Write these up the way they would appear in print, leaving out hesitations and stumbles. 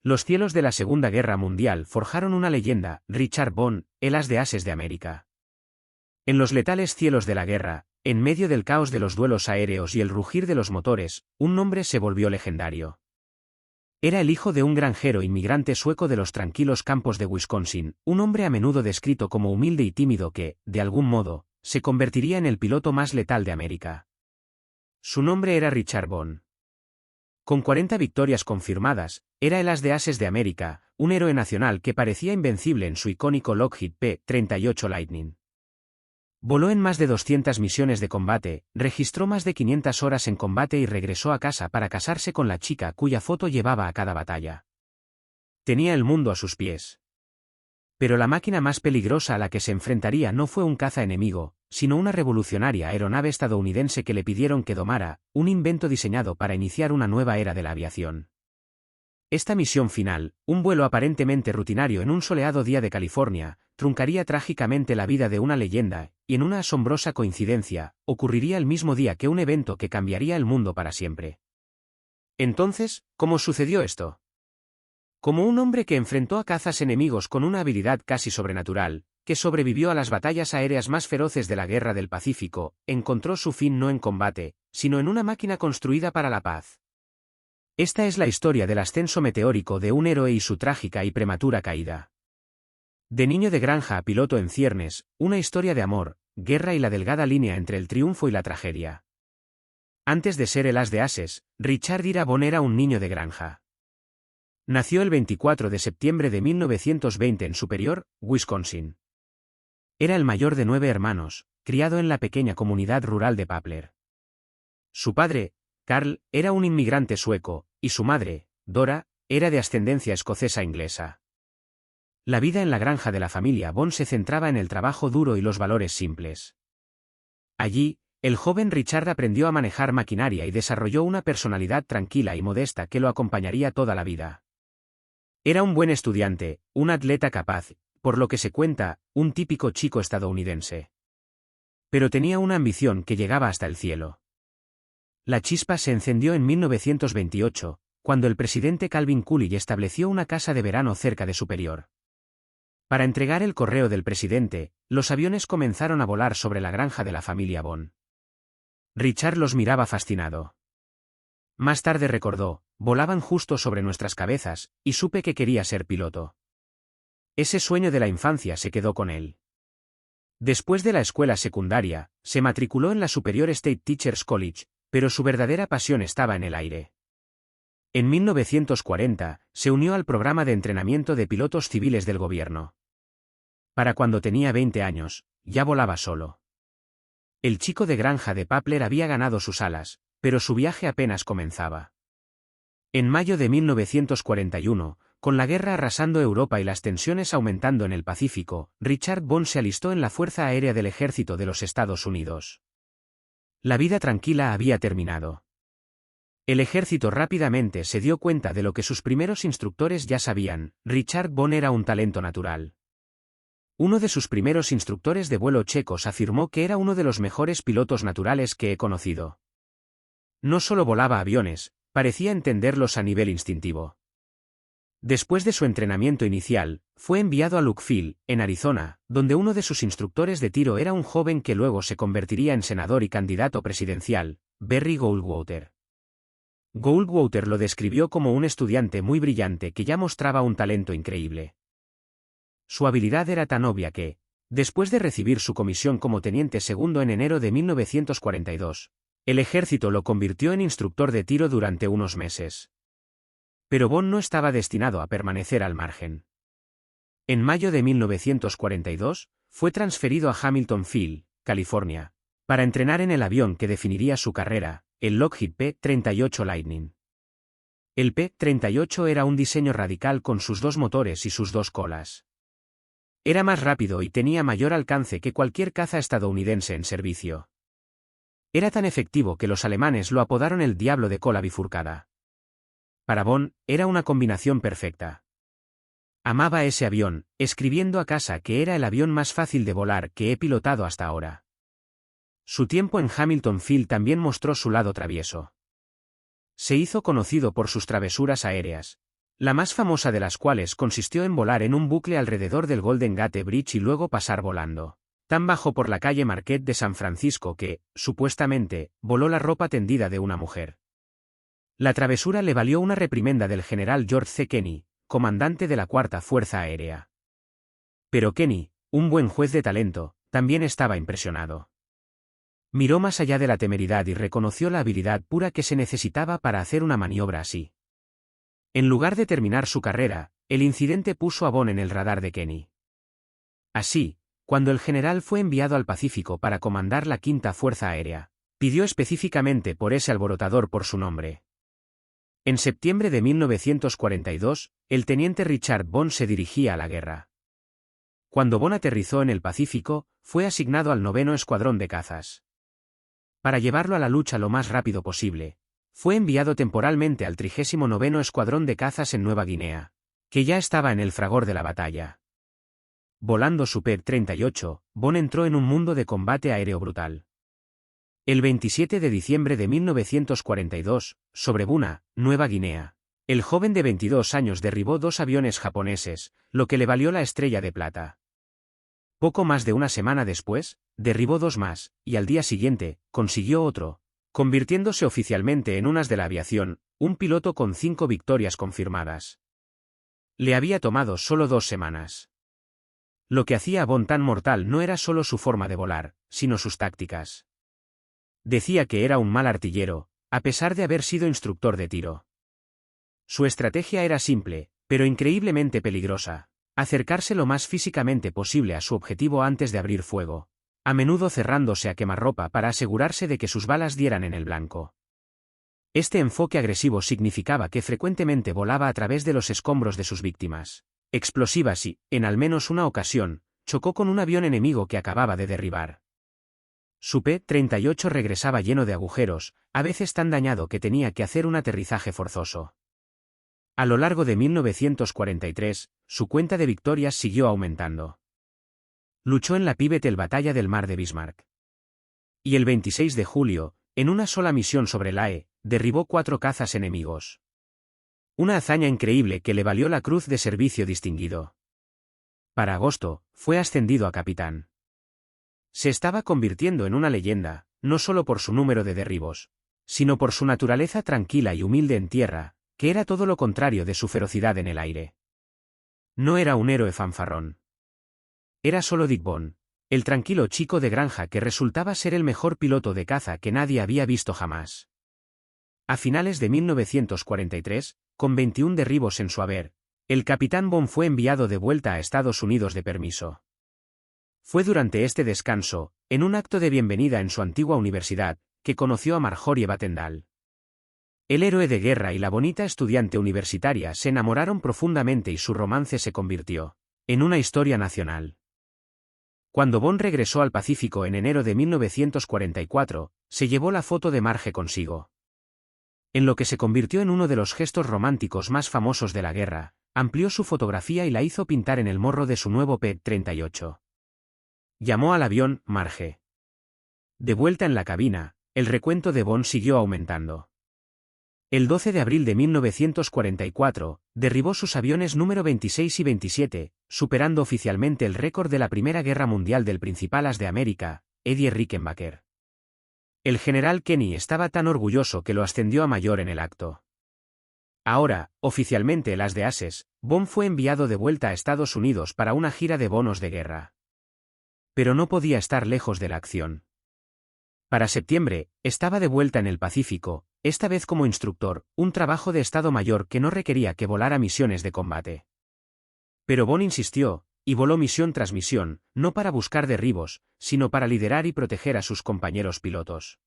Los cielos de la Segunda Guerra Mundial forjaron una leyenda, Richard Bond, el as de ases de América. En los letales cielos de la guerra, en medio del caos de los duelos aéreos y el rugir de los motores, un nombre se volvió legendario. Era el hijo de un granjero inmigrante sueco de los tranquilos campos de Wisconsin, un hombre a menudo descrito como humilde y tímido que, de algún modo, se convertiría en el piloto más letal de América. Su nombre era Richard Bond. Con 40 victorias confirmadas, era el as de ases de América, un héroe nacional que parecía invencible en su icónico Lockheed P-38 Lightning. Voló en más de 200 misiones de combate, registró más de 500 horas en combate y regresó a casa para casarse con la chica cuya foto llevaba a cada batalla. Tenía el mundo a sus pies. Pero la máquina más peligrosa a la que se enfrentaría no fue un caza enemigo, sino una revolucionaria aeronave estadounidense que le pidieron que domara, un invento diseñado para iniciar una nueva era de la aviación. Esta misión final, un vuelo aparentemente rutinario en un soleado día de California, truncaría trágicamente la vida de una leyenda, y en una asombrosa coincidencia, ocurriría el mismo día que un evento que cambiaría el mundo para siempre. Entonces, ¿cómo sucedió esto? Como un hombre que enfrentó a cazas enemigos con una habilidad casi sobrenatural, que sobrevivió a las batallas aéreas más feroces de la Guerra del Pacífico, encontró su fin no en combate, sino en una máquina construida para la paz. Esta es la historia del ascenso meteórico de un héroe y su trágica y prematura caída. De niño de granja a piloto en ciernes, una historia de amor, guerra y la delgada línea entre el triunfo y la tragedia. Antes de ser el as de ases, Richard Ira Bond era un niño de granja. Nació el 24 de septiembre de 1920 en Superior, Wisconsin. Era el mayor de 9 hermanos, criado en la pequeña comunidad rural de Papler. Su padre, Carl, era un inmigrante sueco, y su madre, Dora, era de ascendencia escocesa-inglesa. La vida en la granja de la familia Bond se centraba en el trabajo duro y los valores simples. Allí, el joven Richard aprendió a manejar maquinaria y desarrolló una personalidad tranquila y modesta que lo acompañaría toda la vida. Era un buen estudiante, un atleta capaz, por lo que se cuenta, un típico chico estadounidense. Pero tenía una ambición que llegaba hasta el cielo. La chispa se encendió en 1928, cuando el presidente Calvin Coolidge estableció una casa de verano cerca de Superior. Para entregar el correo del presidente, los aviones comenzaron a volar sobre la granja de la familia Bond. Richard los miraba fascinado. Más tarde recordó, volaban justo sobre nuestras cabezas, y supe que quería ser piloto. Ese sueño de la infancia se quedó con él. Después de la escuela secundaria, se matriculó en la Superior State Teachers College, pero su verdadera pasión estaba en el aire. En 1940, se unió al programa de entrenamiento de pilotos civiles del gobierno. Para cuando tenía 20 años, ya volaba solo. El chico de granja de Papler había ganado sus alas, pero su viaje apenas comenzaba. En mayo de 1941, con la guerra arrasando Europa y las tensiones aumentando en el Pacífico, Richard Bond se alistó en la Fuerza Aérea del Ejército de los Estados Unidos. La vida tranquila había terminado. El ejército rápidamente se dio cuenta de lo que sus primeros instructores ya sabían: Richard Bond era un talento natural. Uno de sus primeros instructores de vuelo checos afirmó que era uno de los mejores pilotos naturales que he conocido. No solo volaba aviones, parecía entenderlos a nivel instintivo. Después de su entrenamiento inicial, fue enviado a Lukeville, en Arizona, donde uno de sus instructores de tiro era un joven que luego se convertiría en senador y candidato presidencial, Barry Goldwater. Goldwater lo describió como un estudiante muy brillante que ya mostraba un talento increíble. Su habilidad era tan obvia que, después de recibir su comisión como teniente segundo en enero de 1942, el ejército lo convirtió en instructor de tiro durante unos meses. Pero Bond no estaba destinado a permanecer al margen. En mayo de 1942, fue transferido a Hamilton Field, California, para entrenar en el avión que definiría su carrera, el Lockheed P-38 Lightning. El P-38 era un diseño radical con sus 2 motores y sus 2 colas. Era más rápido y tenía mayor alcance que cualquier caza estadounidense en servicio. Era tan efectivo que los alemanes lo apodaron el Diablo de cola bifurcada. Para Bond, era una combinación perfecta. Amaba ese avión, escribiendo a casa que era el avión más fácil de volar que he pilotado hasta ahora. Su tiempo en Hamilton Field también mostró su lado travieso. Se hizo conocido por sus travesuras aéreas, La más famosa de las cuales consistió en volar en un bucle alrededor del Golden Gate Bridge y luego pasar volando tan bajo por la calle Marquette de San Francisco que, supuestamente, voló la ropa tendida de una mujer. La travesura le valió una reprimenda del general George C. Kenney, comandante de la Cuarta Fuerza Aérea. Pero Kenney, un buen juez de talento, también estaba impresionado. Miró más allá de la temeridad y reconoció la habilidad pura que se necesitaba para hacer una maniobra así. En lugar de terminar su carrera, el incidente puso a Bond en el radar de Kenney. Así, cuando el general fue enviado al Pacífico para comandar la Quinta Fuerza Aérea, pidió específicamente por ese alborotador por su nombre. En septiembre de 1942, el teniente Richard Bond se dirigía a la guerra. Cuando Bond aterrizó en el Pacífico, fue asignado al 9º Escuadrón de Cazas. Para llevarlo a la lucha lo más rápido posible, fue enviado temporalmente al 39º Escuadrón de Cazas en Nueva Guinea, que ya estaba en el fragor de la batalla. Volando su P-38, Bond entró en un mundo de combate aéreo brutal. El 27 de diciembre de 1942, sobre Buna, Nueva Guinea, el joven de 22 años derribó 2 aviones japoneses, lo que le valió la Estrella de Plata. Poco más de una semana después, derribó 2 más, y al día siguiente, consiguió otro, convirtiéndose oficialmente en un as de la aviación, un piloto con 5 victorias confirmadas. Le había tomado solo 2 semanas. Lo que hacía a Bond tan mortal no era solo su forma de volar, sino sus tácticas. Decía que era un mal artillero, a pesar de haber sido instructor de tiro. Su estrategia era simple, pero increíblemente peligrosa: acercarse lo más físicamente posible a su objetivo antes de abrir fuego, a menudo cerrándose a quemarropa para asegurarse de que sus balas dieran en el blanco. Este enfoque agresivo significaba que frecuentemente volaba a través de los escombros de sus víctimas, explosivas y, en al menos una ocasión, chocó con un avión enemigo que acababa de derribar. Su P-38 regresaba lleno de agujeros, a veces tan dañado que tenía que hacer un aterrizaje forzoso. A lo largo de 1943, su cuenta de victorias siguió aumentando. Luchó en la pivotal Batalla del Mar de Bismarck. Y el 26 de julio, en una sola misión sobre la derribó 4 cazas enemigos. Una hazaña increíble que le valió la Cruz de Servicio Distinguido. Para agosto, fue ascendido a capitán. Se estaba convirtiendo en una leyenda, no solo por su número de derribos, sino por su naturaleza tranquila y humilde en tierra, que era todo lo contrario de su ferocidad en el aire. No era un héroe fanfarrón. Era solo Dick Bond, el tranquilo chico de granja que resultaba ser el mejor piloto de caza que nadie había visto jamás. A finales de 1943, con 21 derribos en su haber, el capitán Bond fue enviado de vuelta a Estados Unidos de permiso. Fue durante este descanso, en un acto de bienvenida en su antigua universidad, que conoció a Marjorie Batendal. El héroe de guerra y la bonita estudiante universitaria se enamoraron profundamente y su romance se convirtió en una historia nacional. Cuando Bond regresó al Pacífico en enero de 1944, se llevó la foto de Marge consigo. En lo que se convirtió en uno de los gestos románticos más famosos de la guerra, amplió su fotografía y la hizo pintar en el morro de su nuevo P-38. Llamó al avión Marge. De vuelta en la cabina, el recuento de Bond siguió aumentando. El 12 de abril de 1944, derribó sus aviones número 26 y 27, superando oficialmente el récord de la Primera Guerra Mundial del principal as de América, Eddie Rickenbacker. El general Kenney estaba tan orgulloso que lo ascendió a mayor en el acto. Ahora, oficialmente el as de ases, Bond fue enviado de vuelta a Estados Unidos para una gira de bonos de guerra. Pero no podía estar lejos de la acción. Para septiembre, estaba de vuelta en el Pacífico, esta vez como instructor, un trabajo de Estado Mayor que no requería que volara misiones de combate. Pero Bond insistió, y voló misión tras misión, no para buscar derribos, sino para liderar y proteger a sus compañeros pilotos.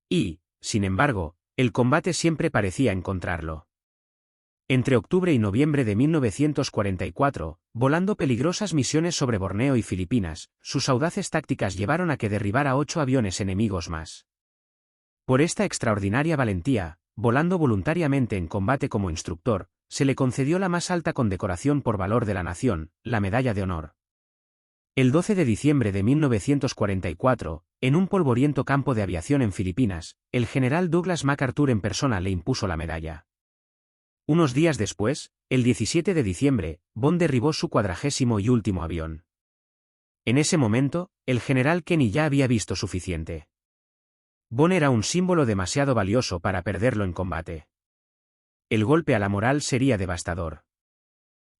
Y, sin embargo, el combate siempre parecía encontrarlo. Entre octubre y noviembre de 1944, volando peligrosas misiones sobre Borneo y Filipinas, sus audaces tácticas llevaron a que derribara 8 aviones enemigos más. Por esta extraordinaria valentía, volando voluntariamente en combate como instructor, se le concedió la más alta condecoración por valor de la nación, la Medalla de Honor. El 12 de diciembre de 1944, en un polvoriento campo de aviación en Filipinas, el general Douglas MacArthur en persona le impuso la medalla. Unos días después, el 17 de diciembre, Bond derribó su 40º y último avión. En ese momento, el general Kenny ya había visto suficiente. Bond era un símbolo demasiado valioso para perderlo en combate. El golpe a la moral sería devastador.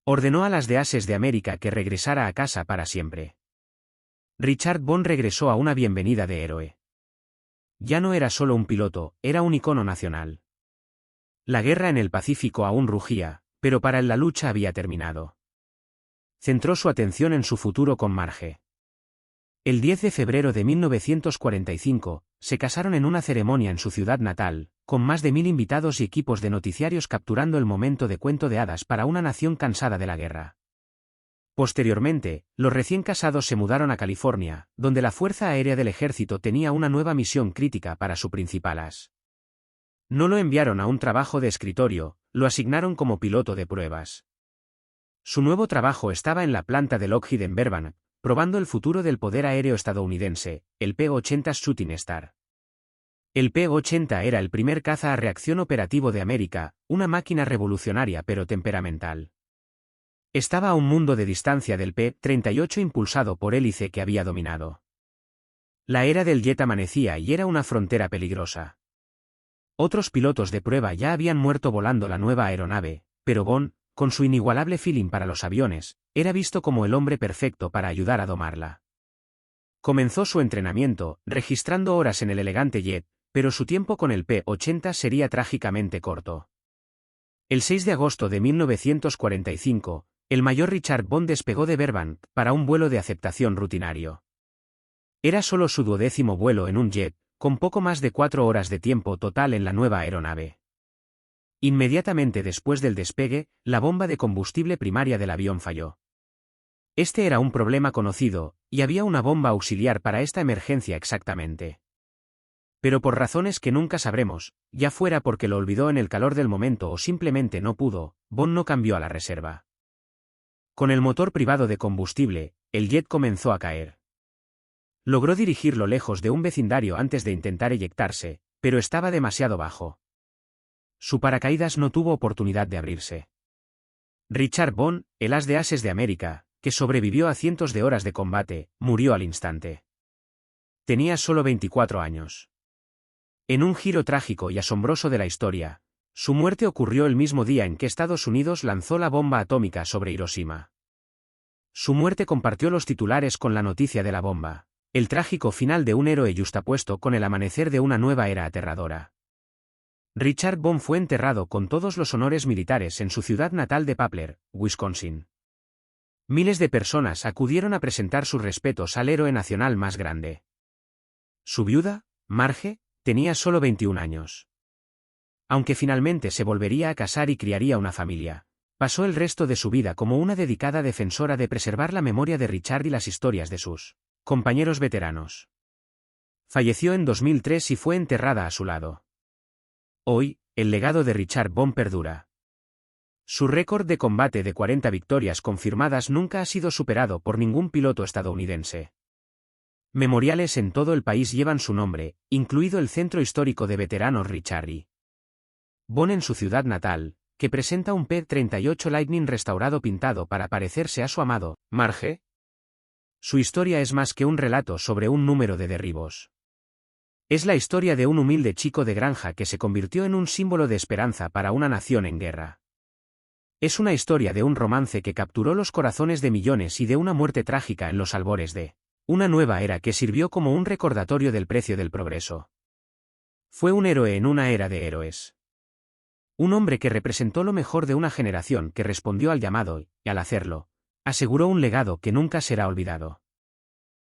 Ordenó a las de Ases de América que regresara a casa para siempre. Richard Bond regresó a una bienvenida de héroe. Ya no era solo un piloto, era un icono nacional. La guerra en el Pacífico aún rugía, pero para él la lucha había terminado. Centró su atención en su futuro con Marge. El 10 de febrero de 1945, se casaron en una ceremonia en su ciudad natal, con más de 1000 invitados y equipos de noticiarios capturando el momento de cuento de hadas para una nación cansada de la guerra. Posteriormente, los recién casados se mudaron a California, donde la Fuerza Aérea del Ejército tenía una nueva misión crítica para su principal as. No lo enviaron a un trabajo de escritorio, lo asignaron como piloto de pruebas. Su nuevo trabajo estaba en la planta de Lockheed en Burbank, probando el futuro del poder aéreo estadounidense, el P-80 Shooting Star. El P-80 era el primer caza a reacción operativo de América, una máquina revolucionaria pero temperamental. Estaba a un mundo de distancia del P-38 impulsado por hélice que había dominado. La era del jet amanecía y era una frontera peligrosa. Otros pilotos de prueba ya habían muerto volando la nueva aeronave, pero Bond, con su inigualable feeling para los aviones, era visto como el hombre perfecto para ayudar a domarla. Comenzó su entrenamiento, registrando horas en el elegante jet, pero su tiempo con el P-80 sería trágicamente corto. El 6 de agosto de 1945, el mayor Richard Bond despegó de Burbank para un vuelo de aceptación rutinario. Era solo su 12º vuelo en un jet, con poco más de 4 horas de tiempo total en la nueva aeronave. Inmediatamente después del despegue, la bomba de combustible primaria del avión falló. Este era un problema conocido, y había una bomba auxiliar para esta emergencia exactamente. Pero por razones que nunca sabremos, ya fuera porque lo olvidó en el calor del momento o simplemente no pudo, Bond no cambió a la reserva. Con el motor privado de combustible, el jet comenzó a caer. Logró dirigirlo lejos de un vecindario antes de intentar eyectarse, pero estaba demasiado bajo. Su paracaídas no tuvo oportunidad de abrirse. Richard Bond, el as de ases de América, que sobrevivió a cientos de horas de combate, murió al instante. Tenía solo 24 años. En un giro trágico y asombroso de la historia, su muerte ocurrió el mismo día en que Estados Unidos lanzó la bomba atómica sobre Hiroshima. Su muerte compartió los titulares con la noticia de la bomba, el trágico final de un héroe yuxtapuesto con el amanecer de una nueva era aterradora. Richard Bond fue enterrado con todos los honores militares en su ciudad natal de Papler, Wisconsin. Miles de personas acudieron a presentar sus respetos al héroe nacional más grande. Su viuda, Marge, tenía solo 21 años. Aunque finalmente se volvería a casar y criaría una familia, pasó el resto de su vida como una dedicada defensora de preservar la memoria de Richard y las historias de sus compañeros veteranos. Falleció en 2003 y fue enterrada a su lado. Hoy, el legado de Richard Bond perdura. Su récord de combate de 40 victorias confirmadas nunca ha sido superado por ningún piloto estadounidense. Memoriales en todo el país llevan su nombre, incluido el Centro Histórico de Veteranos Richard E. Bond en su ciudad natal, que presenta un P-38 Lightning restaurado pintado para parecerse a su amado, Marge. Su historia es más que un relato sobre un número de derribos. Es la historia de un humilde chico de granja que se convirtió en un símbolo de esperanza para una nación en guerra. Es una historia de un romance que capturó los corazones de millones y de una muerte trágica en los albores de una nueva era que sirvió como un recordatorio del precio del progreso. Fue un héroe en una era de héroes. Un hombre que representó lo mejor de una generación que respondió al llamado y, al hacerlo, aseguró un legado que nunca será olvidado.